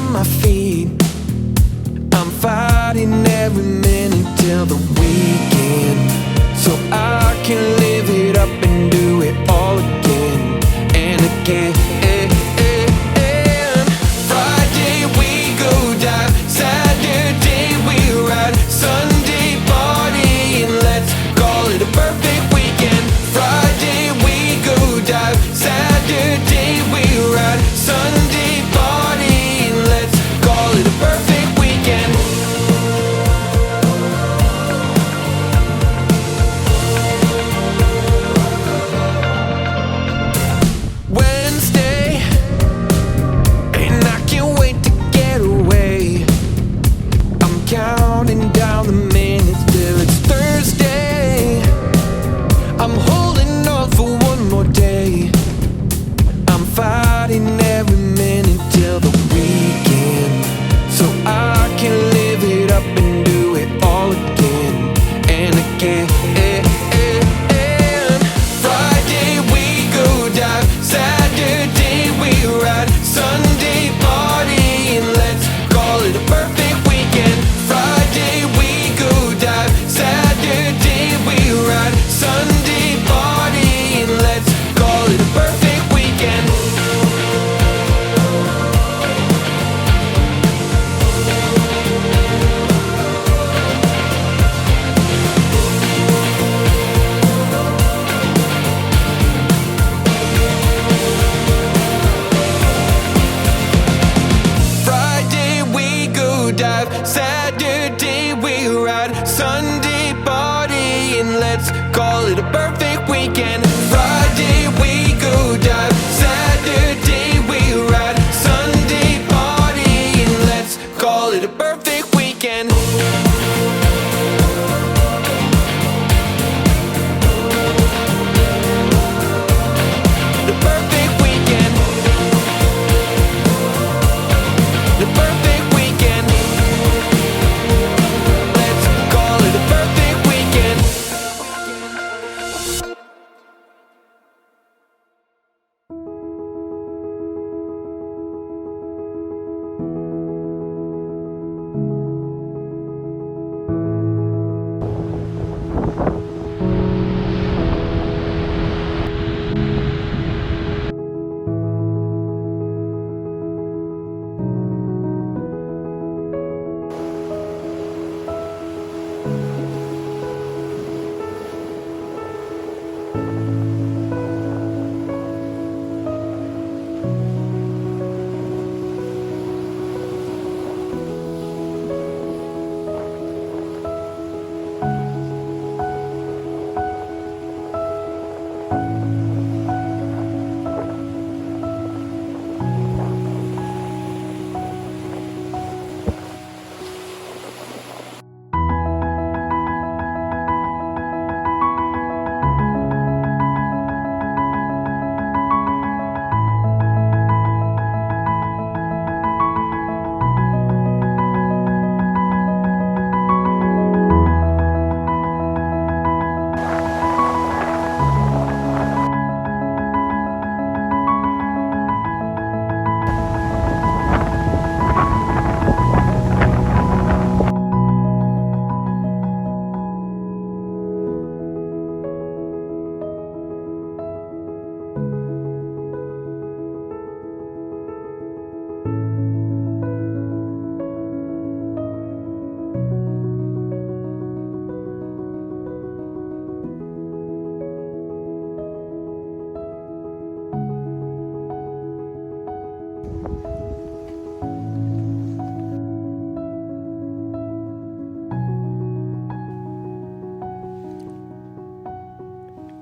on my feet. I'm fighting every minute till the weekend, so I can live it up and do it all again and again. Friday we go dive, Saturday we ride, Sunday party and let's call it a perfect weekend. Friday we go dive, Saturday we ride, Sunday party and let's call it a perfect weekend. Wednesday, and I can't wait to get away. I'm counting down the minutes till it's Thursday. I'm holding on for one more day. I'm fighting every minute till the weekend, so I can live it up and do it all again and again. Friday we go dive, Saturday we ride, Sunday party and let's call it a perfect weekend. Friday we go dive, Saturday we ride, Sunday party and let's call it a perfect weekend. Friday we go dive, Saturday we ride, Sunday party and let's call it a perfect weekend. Friday we go dive, Saturday we ride, Sunday party and let's call it a perfect weekend. The perfect weekend. The perfect weekend. Let's call it a perfect weekend.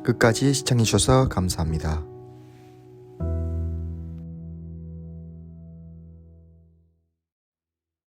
끝까지 시청해주셔서 감사합니다.